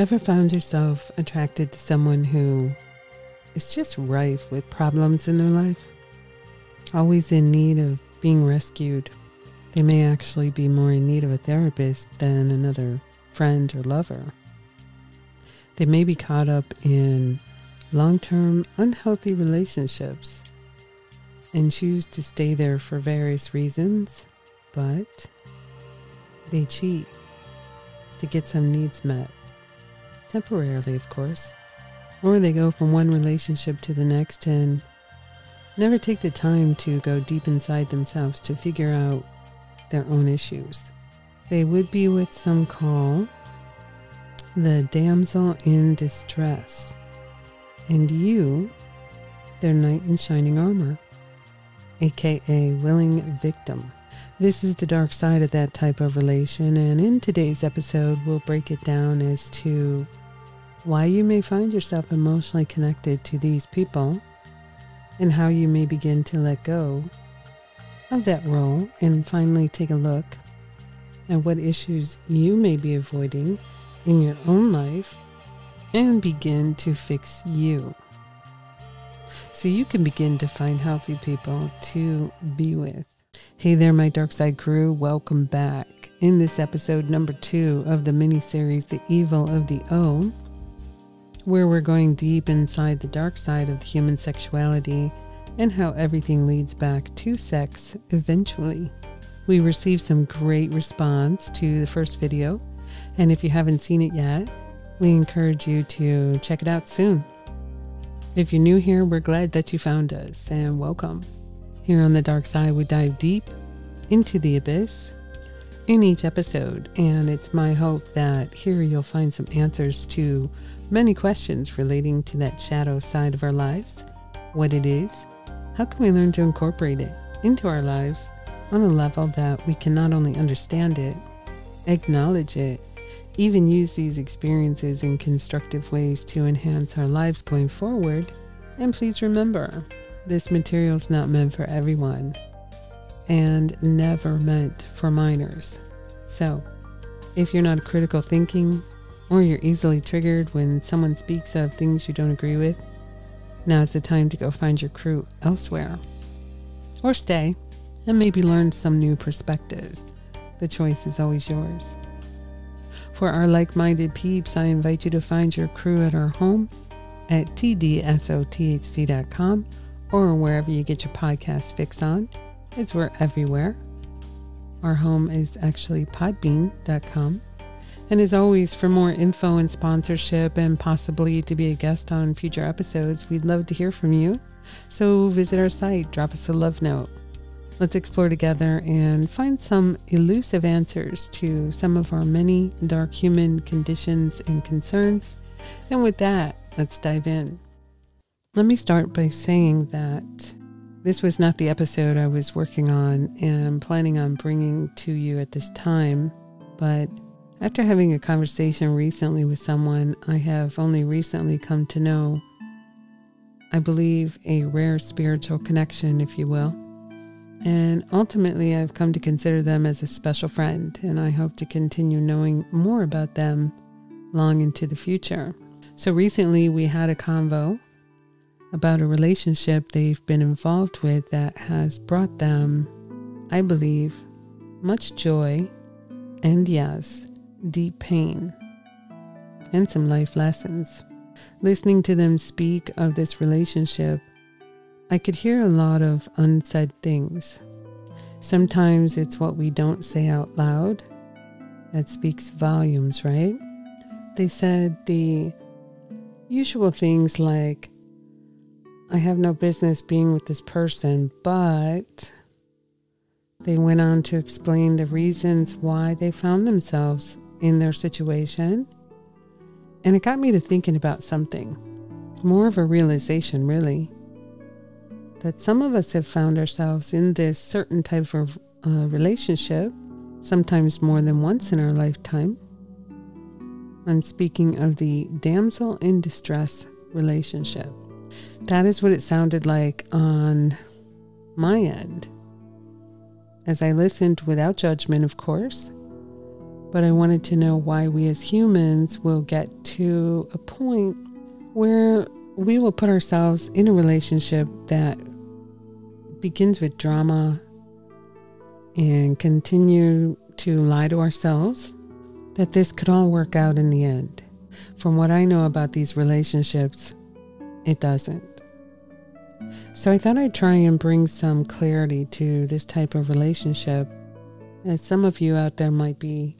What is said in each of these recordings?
Ever found yourself attracted to someone who is just rife with problems in their life? Always in need of being rescued. They may actually be more in need of a therapist than another friend or lover. They may be caught up in long-term unhealthy relationships and choose to stay there for various reasons, but they cheat to get some needs met. Temporarily, of course. Or they go from one relationship to the next and never take the time to go deep inside themselves to figure out their own issues. They would be what some call the damsel in distress, and you, their knight in shining armor, aka willing victim. This is the dark side of that type of relation, and in today's episode we'll break it down as to why you may find yourself emotionally connected to these people and how you may begin to let go of that role and finally take a look at what issues you may be avoiding in your own life and begin to fix you so you can begin to find healthy people to be with. Hey there, my Dark Side crew. Welcome back. In this episode number 2 of the mini-series, The Evil of the O, where we're going deep inside the dark side of the human sexuality and how everything leads back to sex eventually. We received some great response to the first video, and if you haven't seen it yet, we encourage you to check it out soon. If you're new here, we're glad that you found us, and welcome. Here on the Dark Side, we dive deep into the abyss in each episode, and it's my hope that here you'll find some answers to many questions relating to that shadow side of our lives, what it is, how can we learn to incorporate it into our lives on a level that we can not only understand it, acknowledge it, even use these experiences in constructive ways to enhance our lives going forward. And please remember, this material is not meant for everyone and never meant for minors. So, if you're not critical thinking or you're easily triggered when someone speaks of things you don't agree with, now's the time to go find your crew elsewhere. Or stay and maybe learn some new perspectives. The choice is always yours. For our like-minded peeps, I invite you to find your crew at our home at tdsothc.com or wherever you get your podcast fix on. We're everywhere. Our home is actually podbean.com. And as always, for more info and sponsorship and possibly to be a guest on future episodes, we'd love to hear from you. So visit our site, drop us a love note. Let's explore together and find some elusive answers to some of our many dark human conditions and concerns. And with that, let's dive in. Let me start by saying that this was not the episode I was working on and planning on bringing to you at this time, but after having a conversation recently with someone I have only recently come to know, I believe a rare spiritual connection, if you will, and ultimately I've come to consider them as a special friend, and I hope to continue knowing more about them long into the future. So recently we had a convo about a relationship they've been involved with that has brought them, I believe, much joy and, yes, deep pain and some life lessons. Listening to them speak of this relationship, I could hear a lot of unsaid things. Sometimes it's what we don't say out loud that speaks volumes, right? They said the usual things like, I have no business being with this person, but they went on to explain the reasons why they found themselves in their situation. And it got me to thinking about something, more of a realization really, that some of us have found ourselves in this certain type of relationship, sometimes more than once in our lifetime. I'm speaking of the damsel in distress relationship. That is what it sounded like on my end. As I listened without judgment, of course, But I wanted to know why we as humans will get to a point where we will put ourselves in a relationship that begins with drama and continue to lie to ourselves that this could all work out in the end. From what I know about these relationships, it doesn't. So I thought I'd try and bring some clarity to this type of relationship, as some of you out there might be,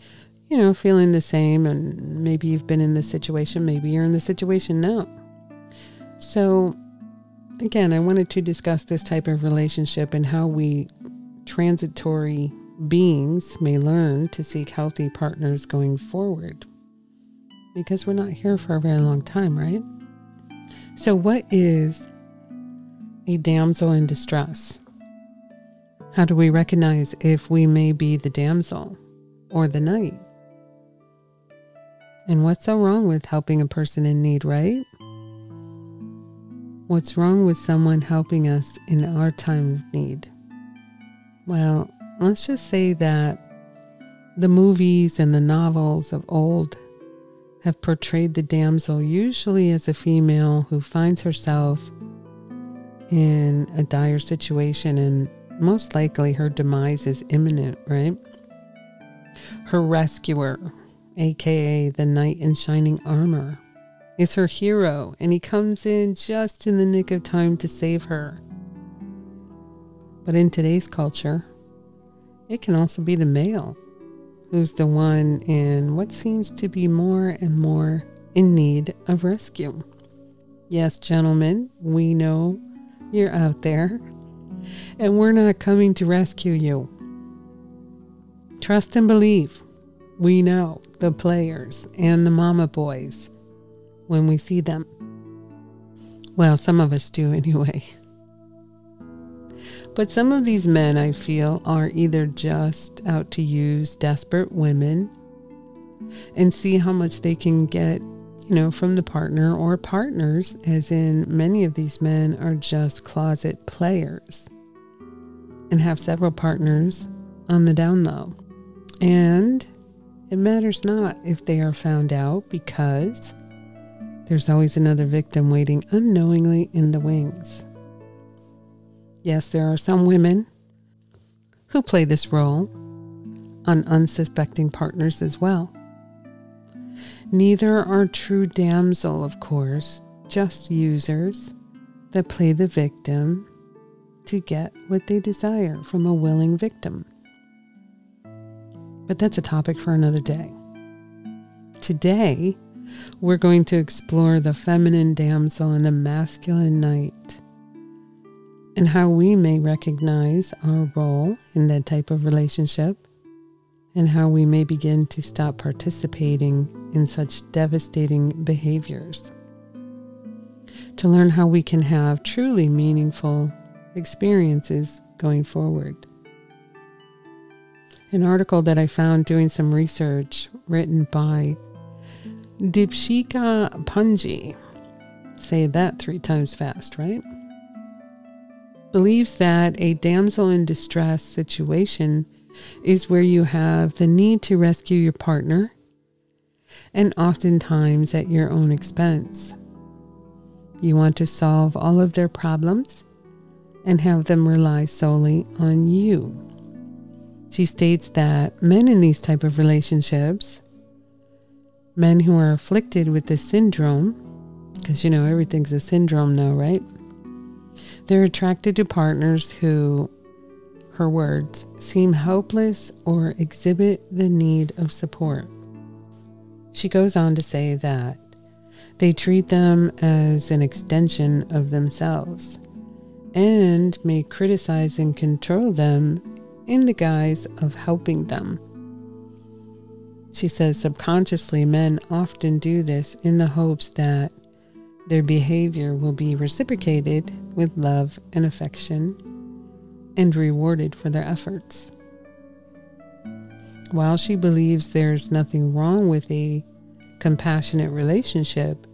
feeling the same, and maybe you've been in this situation, maybe you're in the situation now. So again, I wanted to discuss this type of relationship and how we transitory beings may learn to seek healthy partners going forward. Because we're not here for a very long time, right? So what is a damsel in distress? How do we recognize if we may be the damsel or the knight? And what's so wrong with helping a person in need, right? What's wrong with someone helping us in our time of need? Well, let's just say that the movies and the novels of old have portrayed the damsel usually as a female who finds herself in a dire situation, and most likely her demise is imminent, right? Her rescuer, aka the knight in shining armor, is her hero, and he comes in just in the nick of time to save her. But in today's culture, it can also be the male who's the one in what seems to be more and more in need of rescue. Yes, gentlemen, we know you're out there, and we're not coming to rescue you. Trust and believe. We know the players and the mama boys when we see them. Well, some of us do anyway. But some of these men, I feel, are either just out to use desperate women and see how much they can get, from the partner, or partners, as in many of these men are just closet players and have several partners on the down low. And it matters not if they are found out, because there's always another victim waiting unknowingly in the wings. Yes, there are some women who play this role on unsuspecting partners as well. Neither are true damsel, of course, just users that play the victim to get what they desire from a willing victim. But that's a topic for another day. Today, we're going to explore the feminine damsel and the masculine knight, and how we may recognize our role in that type of relationship, and how we may begin to stop participating in such devastating behaviors, to learn how we can have truly meaningful experiences going forward. An article that I found doing some research, written by Deepshika Punji, say that 3 times fast, right? Believes that a damsel in distress situation is where you have the need to rescue your partner, and oftentimes at your own expense. You want to solve all of their problems and have them rely solely on you. She states that men in these type of relationships, men who are afflicted with this syndrome, because everything's a syndrome now, right? They're attracted to partners who, her words, seem helpless or exhibit the need of support. She goes on to say that they treat them as an extension of themselves and may criticize and control them in the guise of helping them. She says subconsciously men often do this in the hopes that their behavior will be reciprocated with love and affection and rewarded for their efforts. While she believes there's nothing wrong with a compassionate relationship,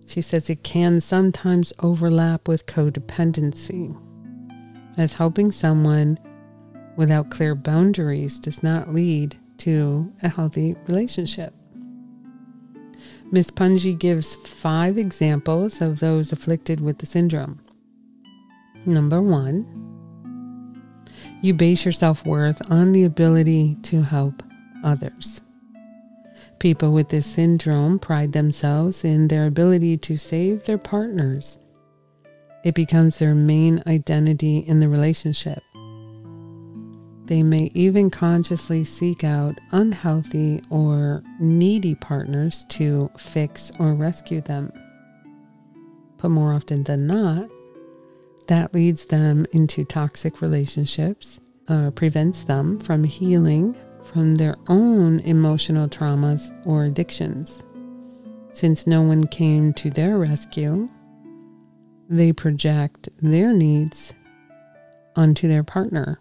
she says it can sometimes overlap with codependency, as helping someone without clear boundaries does not lead to a healthy relationship. Ms. Punji gives 5 examples of those afflicted with the syndrome. Number 1, you base your self-worth on the ability to help others. People with this syndrome pride themselves in their ability to save their partners. It becomes their main identity in the relationship. They may even consciously seek out unhealthy or needy partners to fix or rescue them. But more often than not, that leads them into toxic relationships, prevents them from healing from their own emotional traumas or addictions. Since no one came to their rescue, they project their needs onto their partner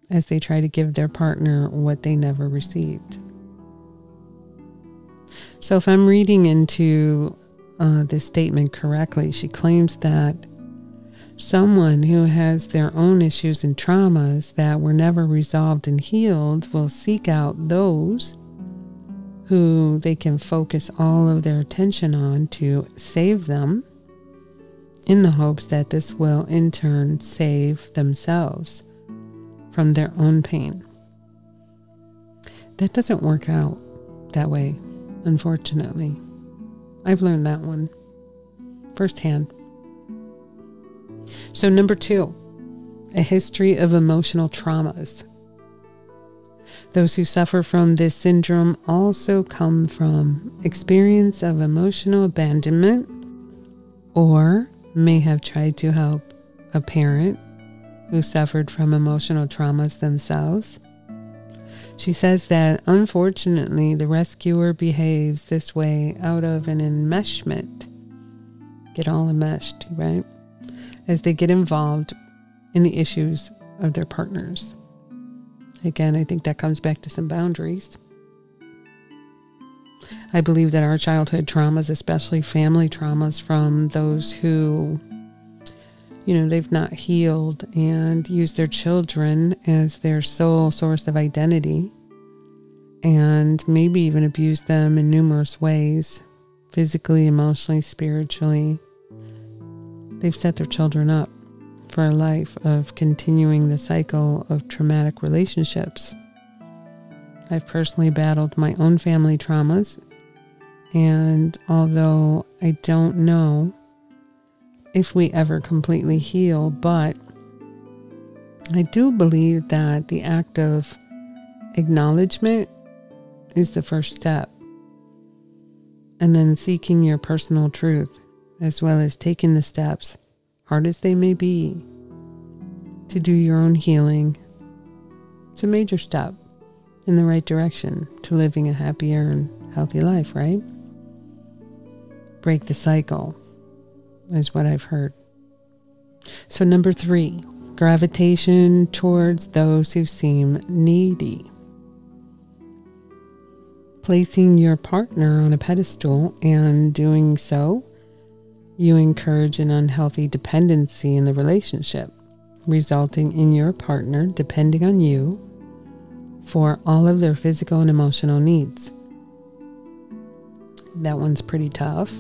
as they try to give their partner what they never received. So if I'm reading into this statement correctly, she claims that someone who has their own issues and traumas that were never resolved and healed will seek out those who they can focus all of their attention on to save them, in the hopes that this will in turn save themselves from their own pain. That doesn't work out that way, unfortunately. I've learned that one firsthand. So number 2, a history of emotional traumas. Those who suffer from this syndrome also come from experience of emotional abandonment, or may have tried to help a parent who suffered from emotional traumas themselves. She says that unfortunately the rescuer behaves this way out of an enmeshment. Get all enmeshed, right? As they get involved in the issues of their partners. Again, I think that comes back to some boundaries. I believe that our childhood traumas, especially family traumas from those who, they've not healed and used their children as their sole source of identity, and maybe even abused them in numerous ways, physically, emotionally, spiritually. They've set their children up for a life of continuing the cycle of traumatic relationships. I've personally battled my own family traumas, and although I don't know if we ever completely heal, but I do believe that the act of acknowledgement is the first step. And then seeking your personal truth, as well as taking the steps, hard as they may be, to do your own healing. It's a major step in the right direction to living a happier and healthy life, right? Break the cycle is what I've heard. So number 3, gravitation towards those who seem needy. Placing your partner on a pedestal, and doing so, you encourage an unhealthy dependency in the relationship, resulting in your partner depending on you for all of their physical and emotional needs. That one's pretty tough.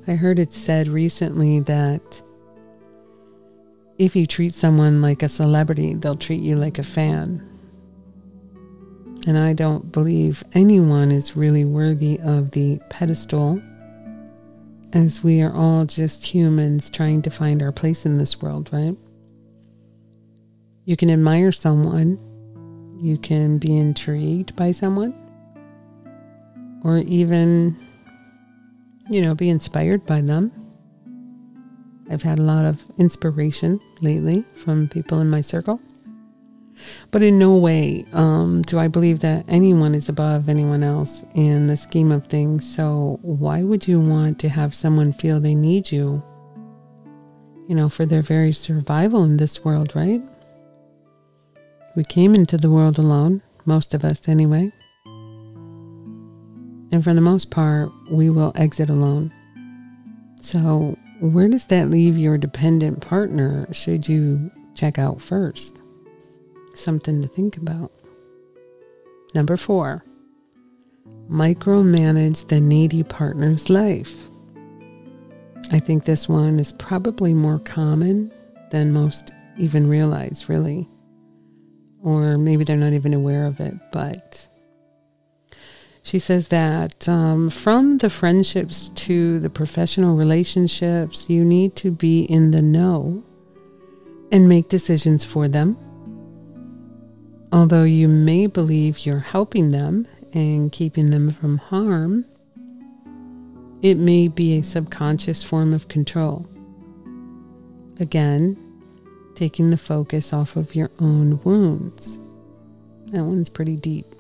I heard it said recently that if you treat someone like a celebrity, they'll treat you like a fan. And I don't believe anyone is really worthy of the pedestal, as we are all just humans trying to find our place in this world, right? You can admire someone, you can be intrigued by someone, or even, be inspired by them. I've had a lot of inspiration lately from people in my circle. But in no way do I believe that anyone is above anyone else in the scheme of things. So why would you want to have someone feel they need you, for their very survival in this world, right? We came into the world alone, most of us anyway. And for the most part, we will exit alone. So where does that leave your dependent partner should you check out first? Something to think about. Number 4, micromanage the needy partner's life. I think this one is probably more common than most even realize, really. Or maybe they're not even aware of it. But she says that from the friendships to the professional relationships, you need to be in the know and make decisions for them. Although you may believe you're helping them and keeping them from harm, it may be a subconscious form of control. Again, taking the focus off of your own wounds. That one's pretty deep.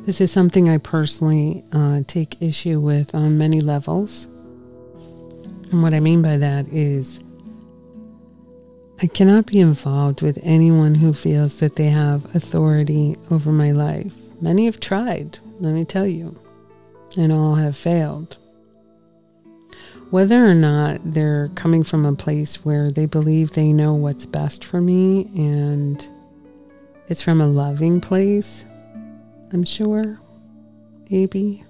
This is something I personally take issue with on many levels. And what I mean by that is I cannot be involved with anyone who feels that they have authority over my life. Many have tried, let me tell you, and all have failed. Whether or not they're coming from a place where they believe they know what's best for me and it's from a loving place, I'm sure, maybe.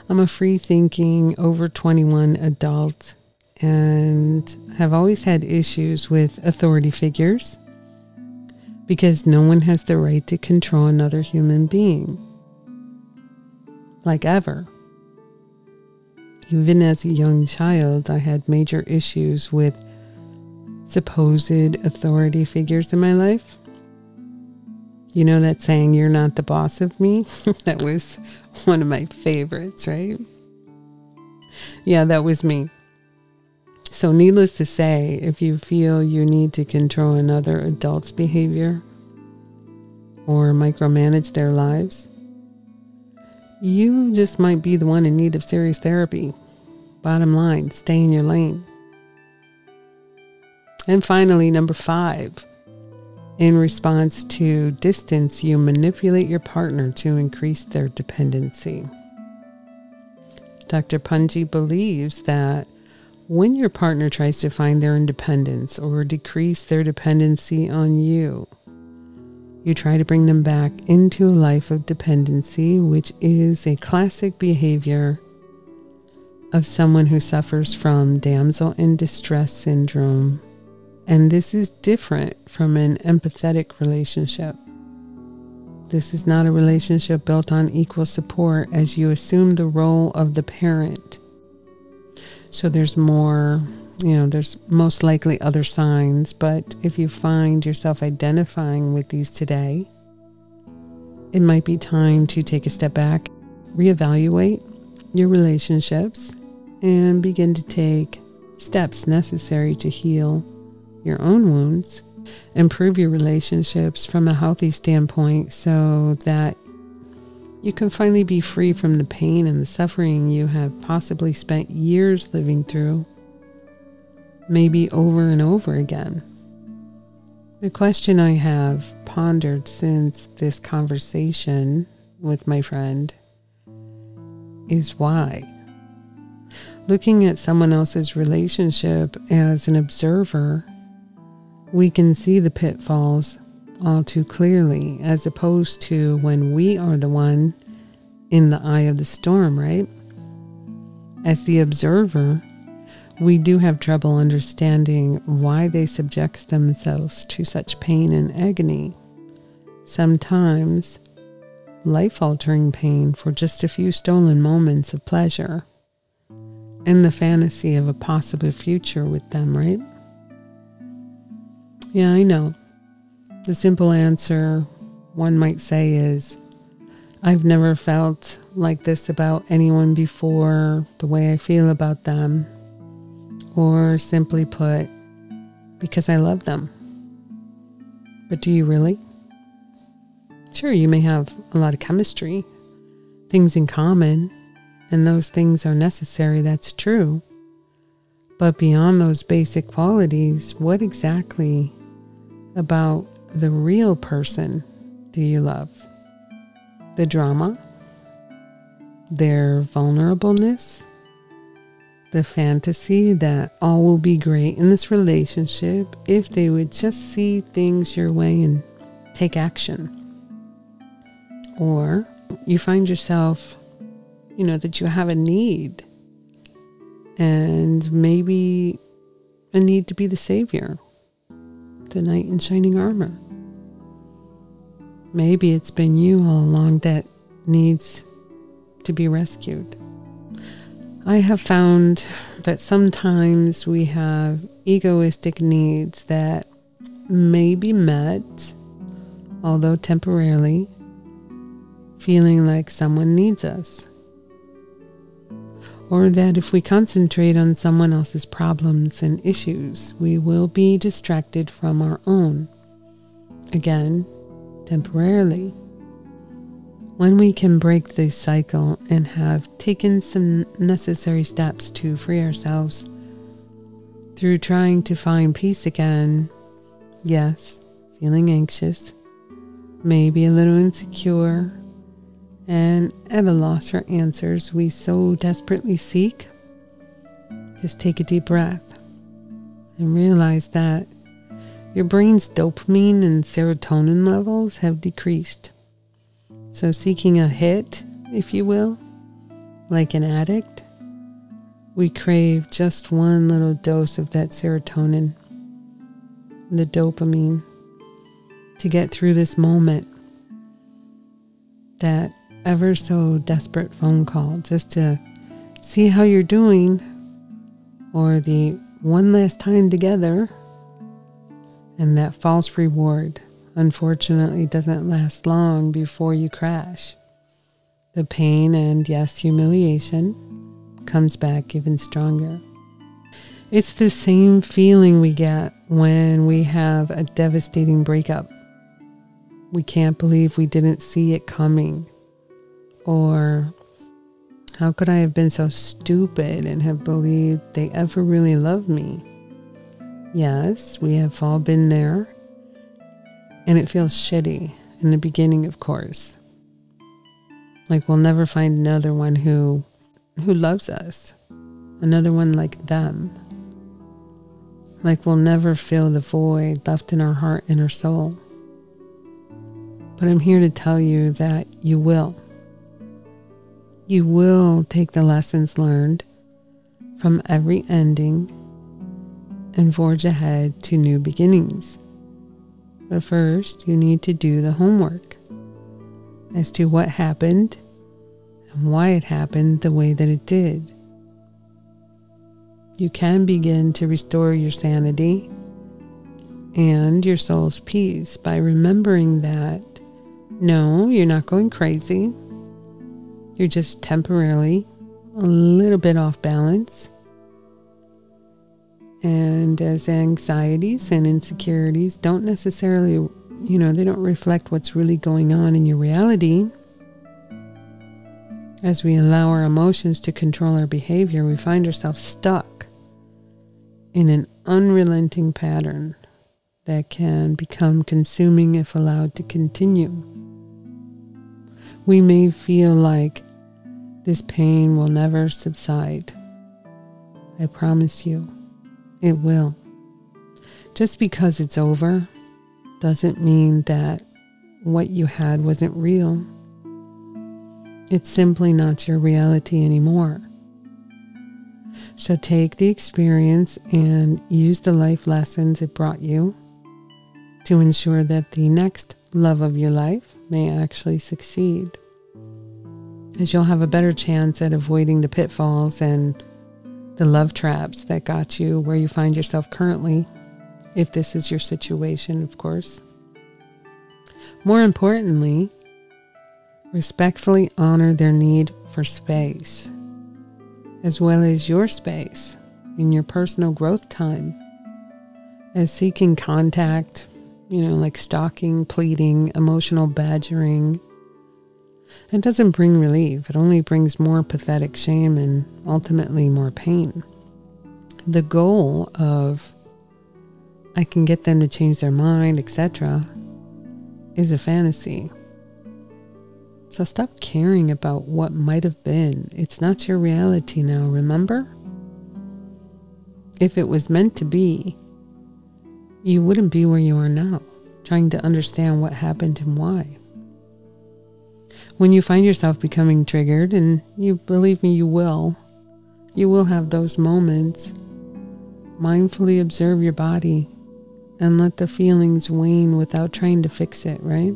I'm a free-thinking, over 21 adult and have always had issues with authority figures because no one has the right to control another human being. Like ever. Even as a young child, I had major issues with supposed authority figures in my life. You know that saying, "You're not the boss of me"? That was one of my favorites, right? Yeah, that was me. So needless to say, if you feel you need to control another adult's behavior or micromanage their lives, you just might be the one in need of serious therapy. Bottom line, stay in your lane. And finally, number 5. In response to distance, you manipulate your partner to increase their dependency. Dr. Punji believes that when your partner tries to find their independence or decrease their dependency on you, you try to bring them back into a life of dependency, which is a classic behavior of someone who suffers from damsel in distress syndrome. And this is different from an empathetic relationship. This is not a relationship built on equal support as you assume the role of the parent. So there's more, there's most likely other signs, but if you find yourself identifying with these today, it might be time to take a step back, reevaluate your relationships, and begin to take steps necessary to heal your own wounds, improve your relationships from a healthy standpoint so that you can finally be free from the pain and the suffering you have possibly spent years living through, maybe over and over again. The question I have pondered since this conversation with my friend is why? Looking at someone else's relationship as an observer, we can see the pitfalls all too clearly, as opposed to when we are the one in the eye of the storm, right? As the observer, we do have trouble understanding why they subject themselves to such pain and agony. Sometimes life-altering pain for just a few stolen moments of pleasure and the fantasy of a possible future with them, right? Yeah, I know. The simple answer, one might say, is I've never felt like this about anyone before, the way I feel about them, or simply put, because I love them. But do you really? Sure, you may have a lot of chemistry, things in common, and those things are necessary, that's true. But beyond those basic qualities, what exactly about the real person do you love? The drama? Their vulnerableness? The fantasy that all will be great in this relationship if they would just see things your way and take action? or you find yourself, that you have a need, and maybe a need to be the savior, the knight in shining armor. Maybe it's been you all along that needs to be rescued. I have found that sometimes we have egoistic needs that may be met, although temporarily, feeling like someone needs us. Or that if we concentrate on someone else's problems and issues, we will be distracted from our own. Again, temporarily. When we can break this cycle and have taken some necessary steps to free ourselves through trying to find peace again, yes, feeling anxious, maybe a little insecure, and at a loss for answers we so desperately seek, just take a deep breath and realize that your brain's dopamine and serotonin levels have decreased. So seeking a hit, if you will, like an addict, we crave just one little dose of that serotonin, the dopamine, to get through this moment. That ever so desperate phone call just to see how you're doing, or the one last time together, and that false reward unfortunately doesn't last long before you crash. The pain and, yes, humiliation comes back even stronger. It's the same feeling we get when we have a devastating breakup. We can't believe we didn't see it coming. Or, how could I have been so stupid and have believed they ever really loved me? Yes, we have all been there. And it feels shitty in the beginning, of course. Like we'll never find another one who loves us. Another one like them. Like we'll never fill the void left in our heart and our soul. But I'm here to tell you that you will. You will take the lessons learned from every ending and forge ahead to new beginnings. But first, you need to do the homework as to what happened and why it happened the way that it did. You can begin to restore your sanity and your soul's peace by remembering that, no, you're not going crazy. You're just temporarily a little bit off balance. And as anxieties and insecurities don't necessarily, they don't reflect what's really going on in your reality. As we allow our emotions to control our behavior, we find ourselves stuck in an unrelenting pattern that can become consuming if allowed to continue. We may feel like this pain will never subside. I promise you, it will. Just because it's over doesn't mean that what you had wasn't real. It's simply not your reality anymore. So take the experience and use the life lessons it brought you to ensure that the next love of your life may actually succeed, as you'll have a better chance at avoiding the pitfalls and the love traps that got you where you find yourself currently, if this is your situation, of course. More importantly, respectfully honor their need for space, as well as your space in your personal growth time, as seeking contact, like stalking, pleading, emotional badgering. It doesn't bring relief. It only brings more pathetic shame and ultimately more pain. The goal of, I can get them to change their mind, etc., is a fantasy. So stop caring about what might have been. It's not your reality now, remember? If it was meant to be, you wouldn't be where you are now, trying to understand what happened and why. When you find yourself becoming triggered, and you believe me, you will have those moments. Mindfully observe your body and let the feelings wane without trying to fix it, right?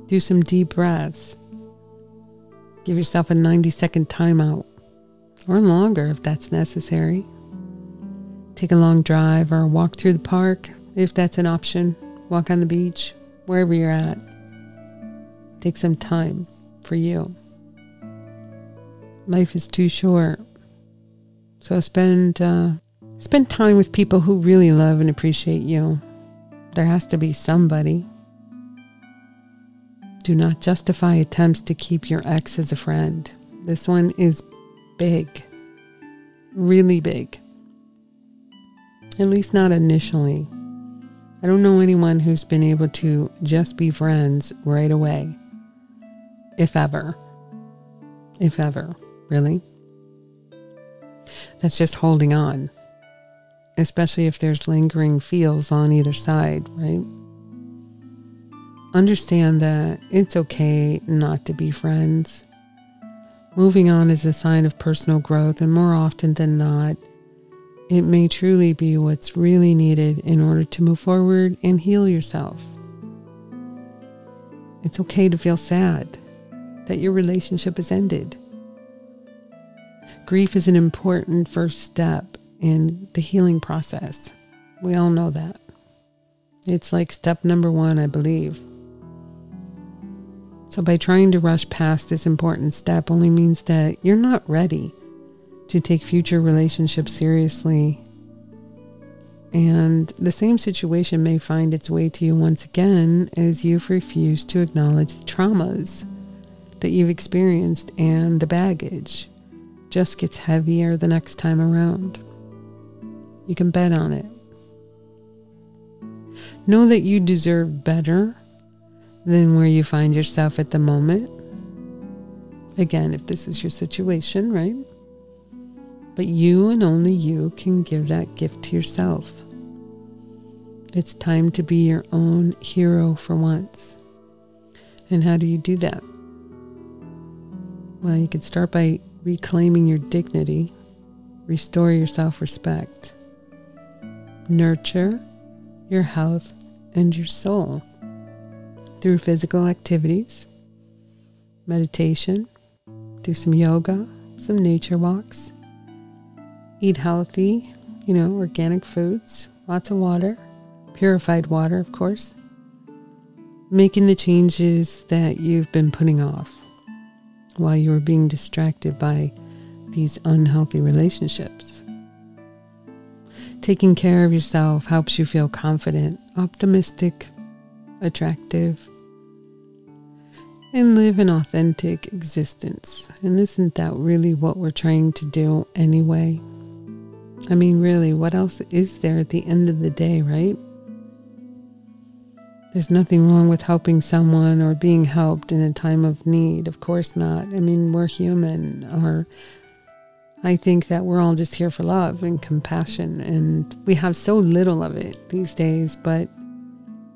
Do some deep breaths. Give yourself a 90-second timeout, or longer if that's necessary. Take a long drive or walk through the park if that's an option. Walk on the beach, wherever you're at. Take some time for you. Life is too short. So spend time with people who really love and appreciate you. There has to be somebody. Do not justify attempts to keep your ex as a friend. This one is big. Really big. At least not initially. I don't know anyone who's been able to just be friends right away. If ever. If ever. Really? That's just holding on. Especially if there's lingering feels on either side, right? Understand that it's okay not to be friends. Moving on is a sign of personal growth, and more often than not, it may truly be what's really needed in order to move forward and heal yourself. It's okay to feel sad that your relationship has ended. Grief is an important first step in the healing process. We all know that. It's like step number 1, I believe. So by trying to rush past this important step only means that you're not ready to take future relationships seriously. And the same situation may find its way to you once again as you've refused to acknowledge the traumas that you've experienced, and the baggage just gets heavier the next time around. You can bet on it. Know that you deserve better than where you find yourself at the moment. Again, if this is your situation, right? But you and only you can give that gift to yourself. It's time to be your own hero for once. And how do you do that? Well, you can start by reclaiming your dignity, restore your self-respect, nurture your health and your soul through physical activities, meditation, do some yoga, some nature walks, eat healthy, organic foods, lots of water, purified water, of course, making the changes that you've been putting off while you were being distracted by these unhealthy relationships. Taking care of yourself helps you feel confident, optimistic, attractive, and live an authentic existence. And isn't that really what we're trying to do anyway? I mean, really, what else is there at the end of the day, right? There's nothing wrong with helping someone or being helped in a time of need. Of course not. I mean, we're human. Or I think that we're all just here for love and compassion. And we have so little of it these days, but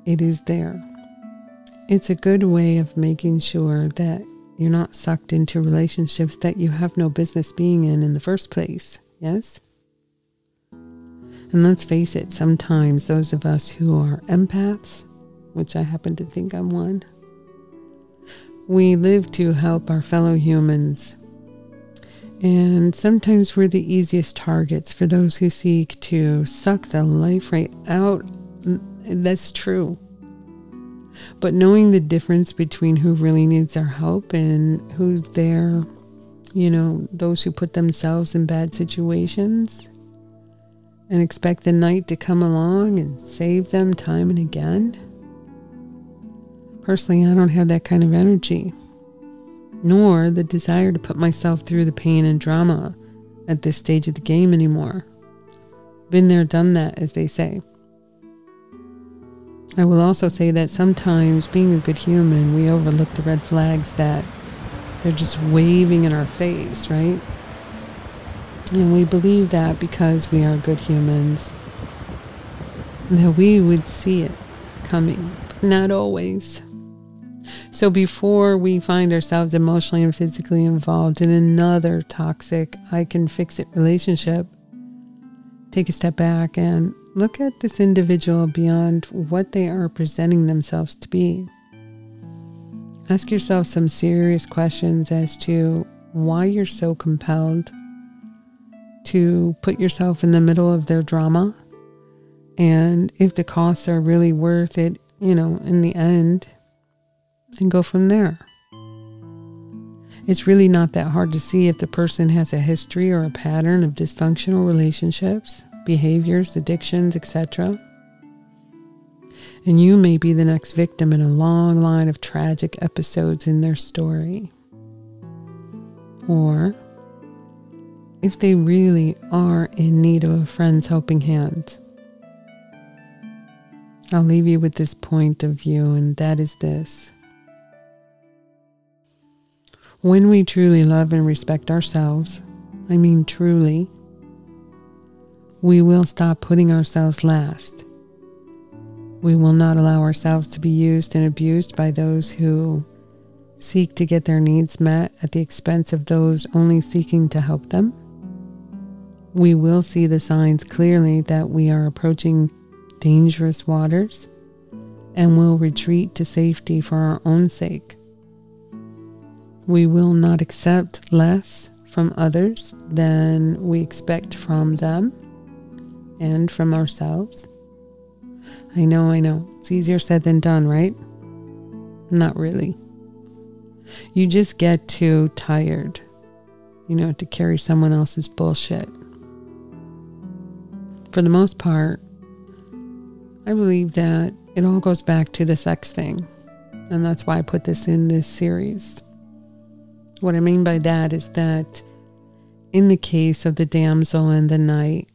it is there. It's a good way of making sure that you're not sucked into relationships that you have no business being in the first place. Yes? And let's face it, sometimes those of us who are empaths, which I happen to think I'm one, we live to help our fellow humans. And sometimes we're the easiest targets for those who seek to suck the life right out. That's true. But knowing the difference between who really needs our help and who's there, those who put themselves in bad situations and expect the night to come along and save them time and again. Personally, I don't have that kind of energy, nor the desire to put myself through the pain and drama at this stage of the game anymore. Been there, done that, as they say. I will also say that sometimes, being a good human, we overlook the red flags that they're just waving in our face, right? And we believe that because we are good humans, that we would see it coming, but not always. So before we find ourselves emotionally and physically involved in another toxic I can fix it relationship, take a step back and look at this individual beyond what they are presenting themselves to be. Ask yourself some serious questions as to why you're so compelled to put yourself in the middle of their drama, and if the costs are really worth it, in the end, and go from there. It's really not that hard to see if the person has a history or a pattern of dysfunctional relationships, behaviors, addictions, etc. And you may be the next victim in a long line of tragic episodes in their story. Or if they really are in need of a friend's helping hand. I'll leave you with this point of view, and that is this. When we truly love and respect ourselves, I mean truly, we will stop putting ourselves last. We will not allow ourselves to be used and abused by those who seek to get their needs met at the expense of those only seeking to help them. We will see the signs clearly that we are approaching dangerous waters and will retreat to safety for our own sake. We will not accept less from others than we expect from them and from ourselves. I know. It's easier said than done, right? Not really. You just get too tired, to carry someone else's bullshit. For the most part, I believe that it all goes back to the sex thing. And that's why I put this in this series. What I mean by that is that in the case of the damsel in the night,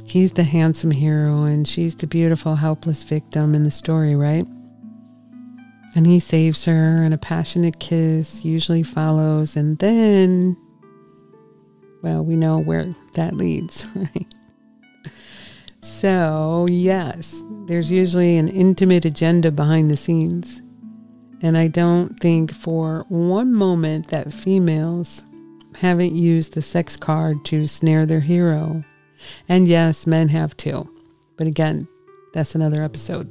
he's the handsome hero and she's the beautiful, helpless victim in the story, right? And he saves her and a passionate kiss usually follows. And then, well, we know where that leads, right? So, yes, there's usually an intimate agenda behind the scenes. And I don't think for one moment that females haven't used the sex card to snare their hero. And yes, men have too. But again, that's another episode.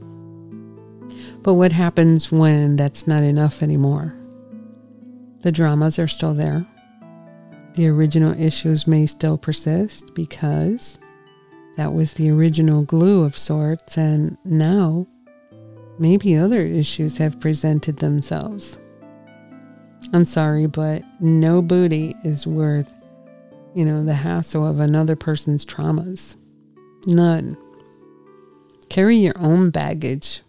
But what happens when that's not enough anymore? The dramas are still there. The original issues may still persist because that was the original glue of sorts, and now maybe other issues have presented themselves. I'm sorry, but no booty is worth, the hassle of another person's traumas. None. Carry your own baggage.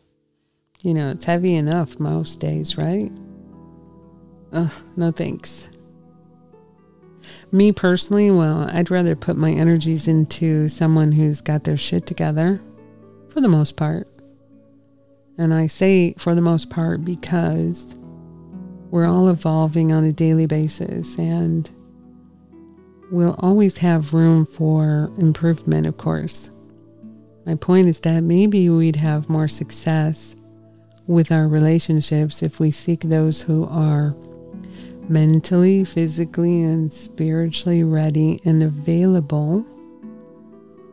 It's heavy enough most days, right? No thanks. Me personally, well, I'd rather put my energies into someone who's got their shit together, for the most part. And I say for the most part because we're all evolving on a daily basis and we'll always have room for improvement, of course. My point is that maybe we'd have more success with our relationships if we seek those who are mentally, physically, and spiritually ready and available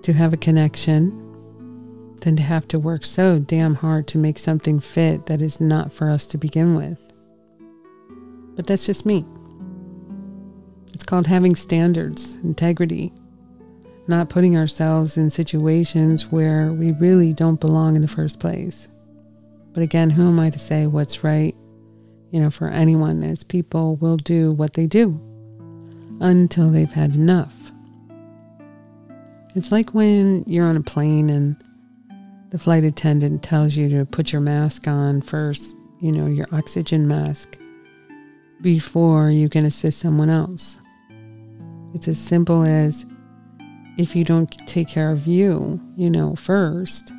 to have a connection than to have to work so damn hard to make something fit that is not for us to begin with. But that's just me. It's called having standards, integrity, not putting ourselves in situations where we really don't belong in the first place. But again, who am I to say what's right, for anyone, as people will do what they do until they've had enough. It's like when you're on a plane and the flight attendant tells you to put your mask on first, your oxygen mask, before you can assist someone else. It's as simple as if you don't take care of you, first,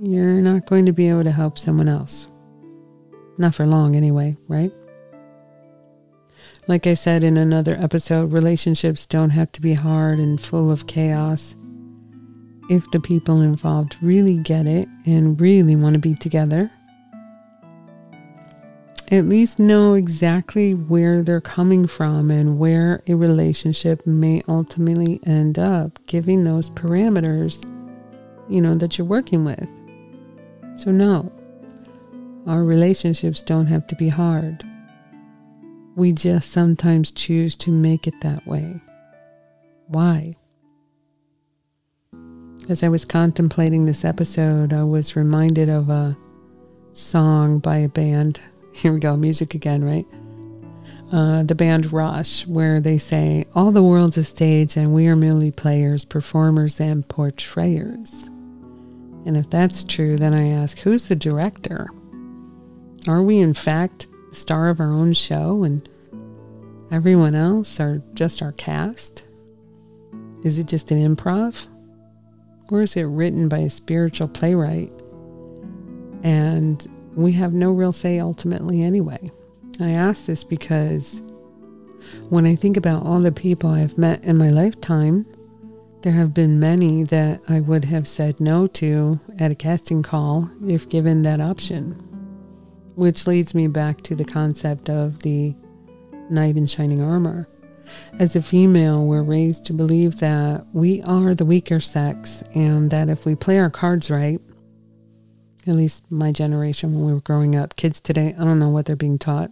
you're not going to be able to help someone else. Not for long anyway, right? Like I said in another episode, relationships don't have to be hard and full of chaos. If the people involved really get it and really want to be together. at least know exactly where they're coming from and where a relationship may ultimately end up, giving those parameters, that you're working with. So no, our relationships don't have to be hard. We just sometimes choose to make it that way. Why? As I was contemplating this episode, I was reminded of a song by a band. Here we go, music again, right? The band Rush, where they say, all the world's a stage and we are merely players, performers, and portrayers. And if that's true, then I ask, who's the director? Are we in fact the star of our own show and everyone else are just our cast? Is it just an improv? Or is it written by a spiritual playwright? And we have no real say ultimately anyway. I ask this because when I think about all the people I've met in my lifetime, there have been many that I would have said no to at a casting call if given that option. Which leads me back to the concept of the knight in shining armor. As a female, we're raised to believe that we are the weaker sex and that if we play our cards right, at least my generation when we were growing up, kids today, I don't know what they're being taught,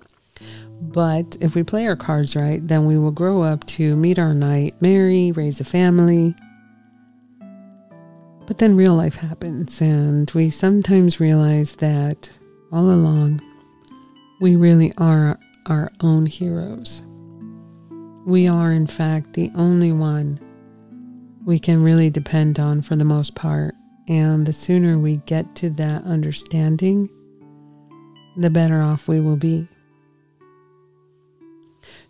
but if we play our cards right, then we will grow up to meet our knight, marry, raise a family. But then real life happens and we sometimes realize that all along, we really are our own heroes. We are, in fact, the only one we can really depend on for the most part. And the sooner we get to that understanding, the better off we will be.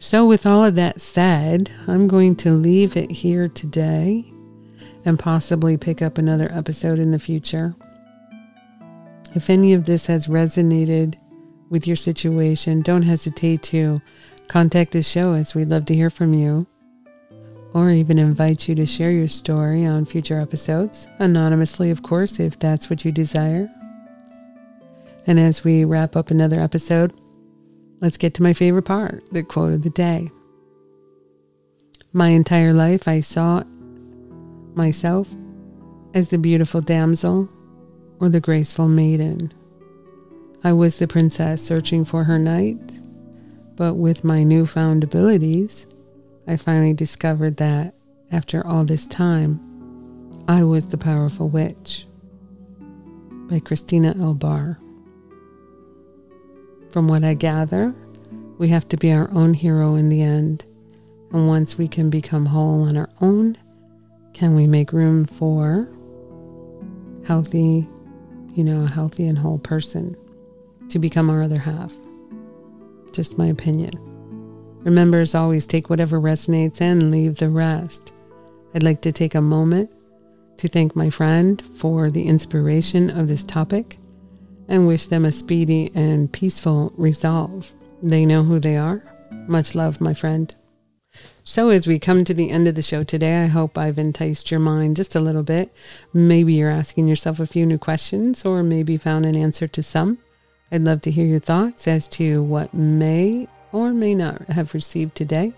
So with all of that said, I'm going to leave it here today and possibly pick up another episode in the future. If any of this has resonated with your situation, don't hesitate to contact the show, as we'd love to hear from you, or even invite you to share your story on future episodes, anonymously, of course, if that's what you desire. And as we wrap up another episode, let's get to my favorite part, the quote of the day. My entire life, I saw myself as the beautiful damsel or the graceful maiden. I was the princess searching for her knight. But with my newfound abilities, I finally discovered that after all this time, I was the powerful witch. By Christina L. Barr. From what I gather, we have to be our own hero in the end. And once we can become whole on our own, can we make room for a healthy and whole person to become our other half. Just my opinion. Remember, as always, take whatever resonates and leave the rest. I'd like to take a moment to thank my friend for the inspiration of this topic and wish them a speedy and peaceful resolve. They know who they are. Much love, my friend. So as we come to the end of the show today, I hope I've enticed your mind just a little bit. Maybe you're asking yourself a few new questions or maybe found an answer to some. I'd love to hear your thoughts as to what may or may not have received today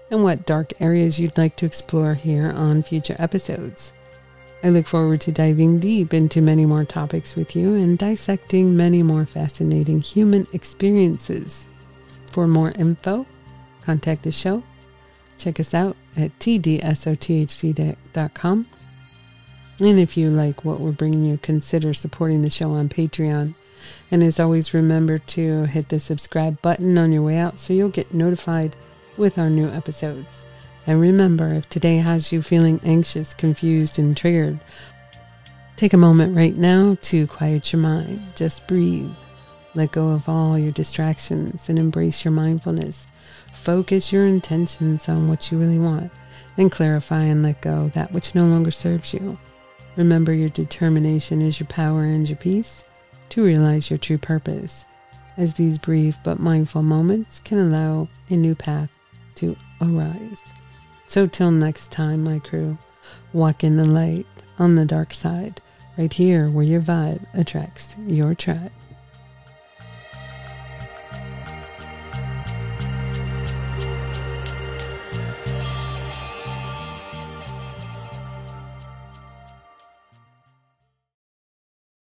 and what dark areas you'd like to explore here on future episodes. I look forward to diving deep into many more topics with you and dissecting many more fascinating human experiences. For more info, contact the show. Check us out at tdsothc.com. And if you like what we're bringing you, consider supporting the show on Patreon. And as always, remember to hit the subscribe button on your way out so you'll get notified with our new episodes. And remember, if today has you feeling anxious, confused, and triggered, take a moment right now to quiet your mind. Just breathe. Let go of all your distractions and embrace your mindfulness. Focus your intentions on what you really want and clarify and let go that which no longer serves you. Remember, your determination is your power and your peace to realize your true purpose, as these brief but mindful moments can allow a new path to arise. So till next time, my crew, walk in the light on the dark side, right here where your vibe attracts your tribe.